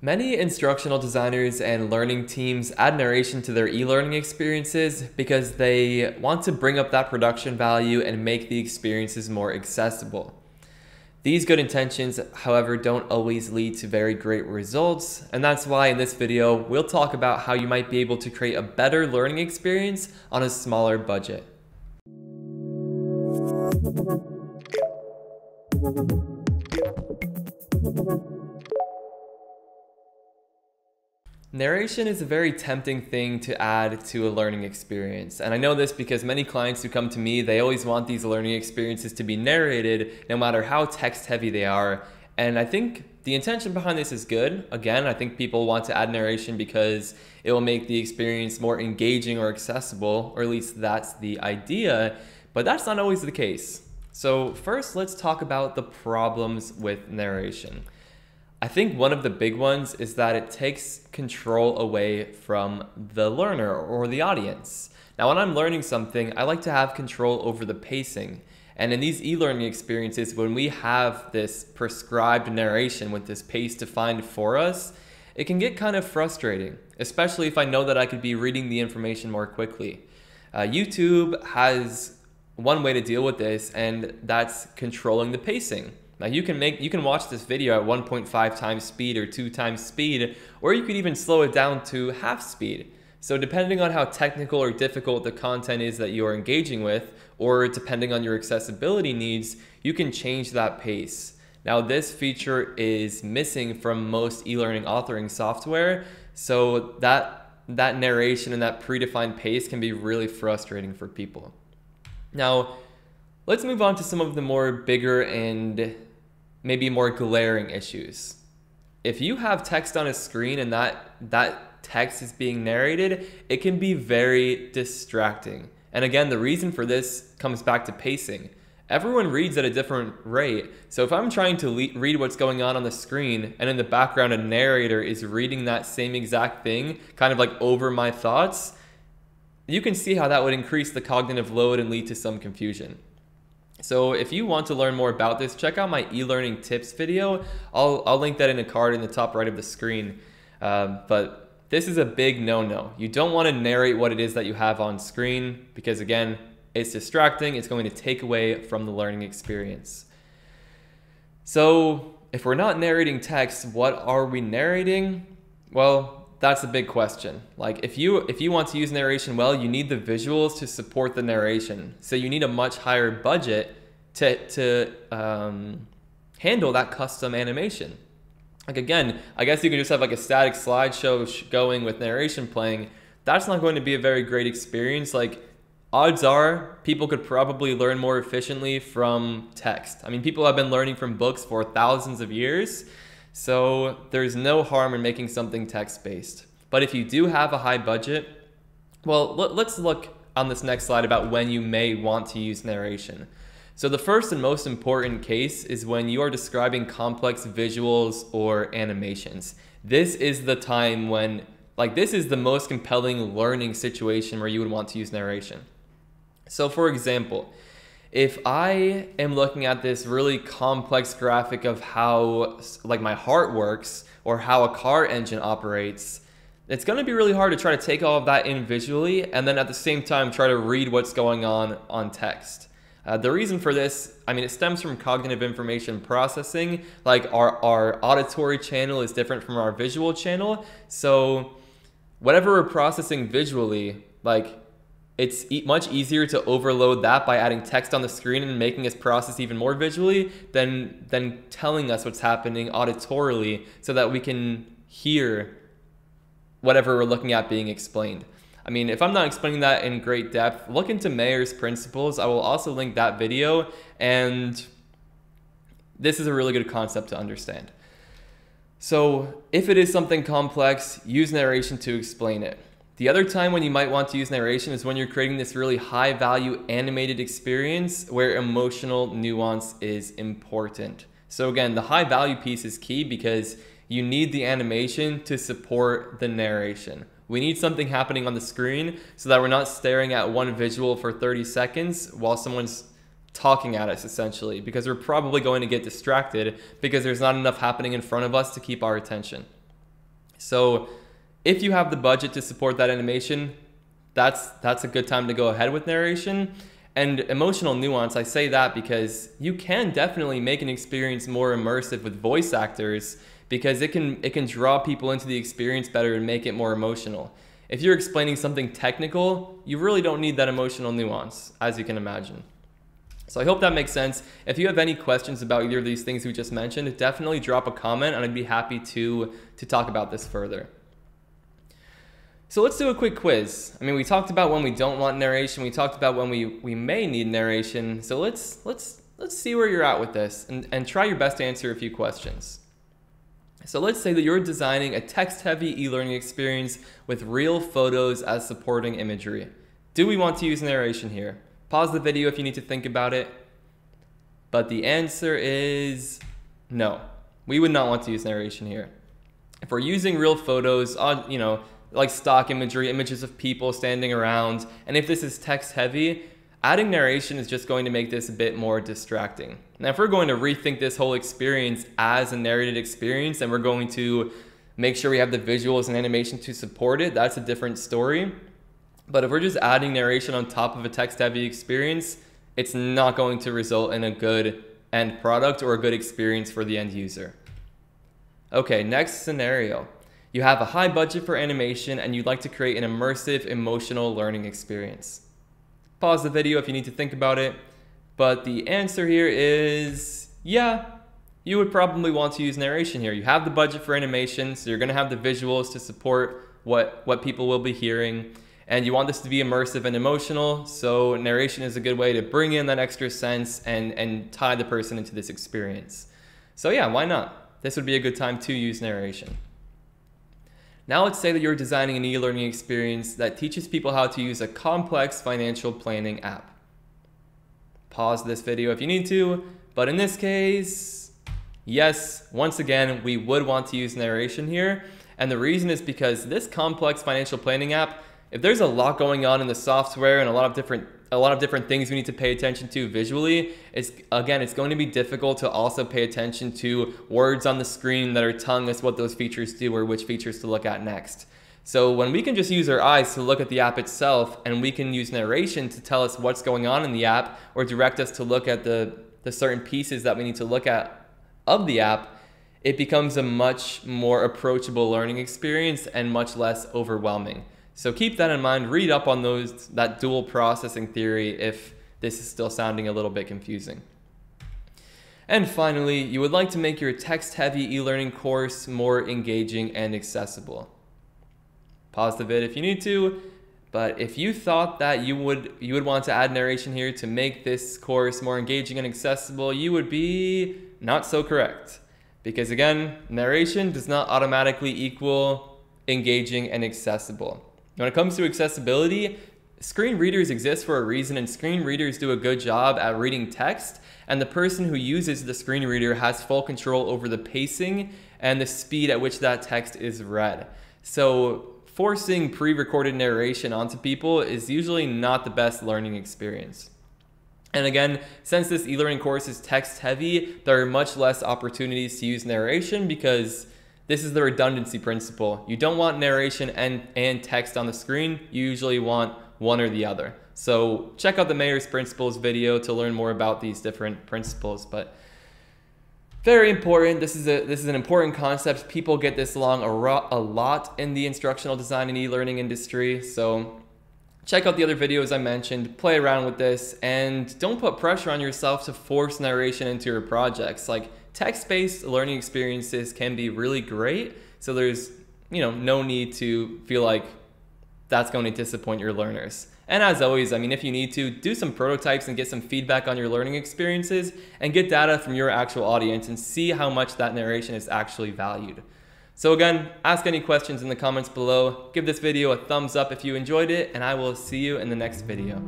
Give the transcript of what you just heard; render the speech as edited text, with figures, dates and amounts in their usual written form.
Many instructional designers and learning teams add narration to their e-learning experiences because they want to bring up that production value and make the experiences more accessible. These good intentions, however, don't always lead to very great results, and that's why in this video, we'll talk about how you might be able to create a better learning experience on a smaller budget. Narration is a very tempting thing to add to a learning experience. And I know this because many clients who come to me, they always want these learning experiences to be narrated no matter how text heavy they are. And I think the intention behind this is good. Again, I think people want to add narration because it will make the experience more engaging or accessible, or at least that's the idea, but that's not always the case. So first, let's talk about the problems with narration. I think one of the big ones is that it takes control away from the learner or the audience. Now, when I'm learning something, I like to have control over the pacing. And in these e-learning experiences, when we have this prescribed narration with this pace defined for us, it can get kind of frustrating, especially if I know that I could be reading the information more quickly. YouTube has one way to deal with this, and that's controlling the pacing. Now you can watch this video at 1.5 times speed or 2 times speed, or you could even slow it down to half speed. So depending on how technical or difficult the content is that you're engaging with, or depending on your accessibility needs, you can change that pace. Now this feature is missing from most e-learning authoring software, so that narration and that predefined pace can be really frustrating for people. Now, let's move on to some of the more bigger and maybe more glaring issues. If you have text on a screen and that text is being narrated, it can be very distracting. And again, the reason for this comes back to pacing. Everyone reads at a different rate. So if I'm trying to read what's going on the screen and in the background a narrator is reading that same exact thing, kind of like over my thoughts, you can see how that would increase the cognitive load and lead to some confusion. So if you want to learn more about this, check out my e-learning tips video. I'll link that in a card in the top right of the screen. But this is a big no-no. You don't want to narrate what it is that you have on screen because again, it's distracting. It's going to take away from the learning experience. So if we're not narrating text, what are we narrating? Well, that's a big question. Like if you want to use narration well, you need the visuals to support the narration. So you need a much higher budget to handle that custom animation. Like again, I guess you can just have like a static slideshow going with narration playing. That's not going to be a very great experience. Like odds are people could probably learn more efficiently from text. I mean, people have been learning from books for thousands of years. So there's no harm in making something text-based. But if you do have a high budget, well, let's look on this next slide about when you may want to use narration. So the first and most important case is when you are describing complex visuals or animations. This is the time when, this is the most compelling learning situation where you would want to use narration. So for example, if I am looking at this really complex graphic of how my heart works or how a car engine operates, it's going to be really hard to try to take all of that in visually and then at the same time try to read what's going on text. The reason for this, it stems from cognitive information processing. Like our auditory channel is different from our visual channel. So whatever we're processing visually, it's much easier to overload that by adding text on the screen and making us process even more visually than telling us what's happening auditorily so that we can hear whatever we're looking at being explained. If I'm not explaining that in great depth, look into Mayer's principles. I will also link that video, and this is a really good concept to understand. So if it is something complex, use narration to explain it. The other time when you might want to use narration is when you're creating this really high value animated experience where emotional nuance is important. So again, the high value piece is key because you need the animation to support the narration. We need something happening on the screen so that we're not staring at one visual for 30 seconds while someone's talking at us essentially, because we're probably going to get distracted because there's not enough happening in front of us to keep our attention. So if you have the budget to support that animation, that's a good time to go ahead with narration. And emotional nuance, I say that because you can definitely make an experience more immersive with voice actors, because it can draw people into the experience better and make it more emotional. If you're explaining something technical, you really don't need that emotional nuance, as you can imagine. So I hope that makes sense. If you have any questions about either of these things we just mentioned, definitely drop a comment and I'd be happy to talk about this further. So let's do a quick quiz. I mean, we talked about when we don't want narration. We talked about when we may need narration. So let's see where you're at with this and try your best to answer a few questions. So let's say that you're designing a text-heavy e-learning experience with real photos as supporting imagery. Do we want to use narration here? Pause the video if you need to think about it. But the answer is no. We would not want to use narration here. If we're using real photos, like stock imagery, images of people standing around, and if this is text-heavy, adding narration is just going to make this a bit more distracting. Now, if we're going to rethink this whole experience as a narrated experience and we're going to make sure we have the visuals and animation to support it, that's a different story. But if we're just adding narration on top of a text-heavy experience, it's not going to result in a good end product or a good experience for the end user. Okay, next scenario. You have a high budget for animation and you'd like to create an immersive, emotional learning experience. Pause the video if you need to think about it, but the answer here is, yeah, you would probably want to use narration here. You have the budget for animation, so you're gonna have the visuals to support what people will be hearing, and you want this to be immersive and emotional, so narration is a good way to bring in that extra sense and tie the person into this experience. So yeah, why not? This would be a good time to use narration. Now let's say that you're designing an e-learning experience that teaches people how to use a complex financial planning app. Pause this video if you need to, but in this case, yes, once again, we would want to use narration here. And the reason is because this complex financial planning app, if there's a lot going on in the software and a lot of different things we need to pay attention to visually, it's going to be difficult to also pay attention to words on the screen that are telling us what those features do or which features to look at next. So when we can just use our eyes to look at the app itself, and we can use narration to tell us what's going on in the app or direct us to look at the certain pieces that we need to look at of the app, it becomes a much more approachable learning experience and much less overwhelming. So keep that in mind, read up on that dual processing theory if this is still sounding a little bit confusing. And finally, you would like to make your text-heavy e-learning course more engaging and accessible. Pause the vid if you need to, but if you thought that you would want to add narration here to make this course more engaging and accessible, you would be not so correct. Because again, narration does not automatically equal engaging and accessible. When it comes to accessibility, screen readers exist for a reason, and screen readers do a good job at reading text, and the person who uses the screen reader has full control over the pacing and the speed at which that text is read. So forcing pre-recorded narration onto people is usually not the best learning experience. And again, since this e-learning course is text heavy, there are much less opportunities to use narration because this is the redundancy principle. You don't want narration and text on the screen. You usually want one or the other. So check out the Mayor's Principles video to learn more about these different principles. But very important. This is an important concept. People get this wrong a lot in the instructional design and e-learning industry. So check out the other videos I mentioned, play around with this, and don't put pressure on yourself to force narration into your projects. Like, text-based learning experiences can be really great, so there's no need to feel like that's going to disappoint your learners. And as always, I mean, if you need to, do some prototypes and get some feedback on your learning experiences and get data from your actual audience and see how much that narration is actually valued. So again, ask any questions in the comments below, give this video a thumbs up if you enjoyed it, and I will see you in the next video.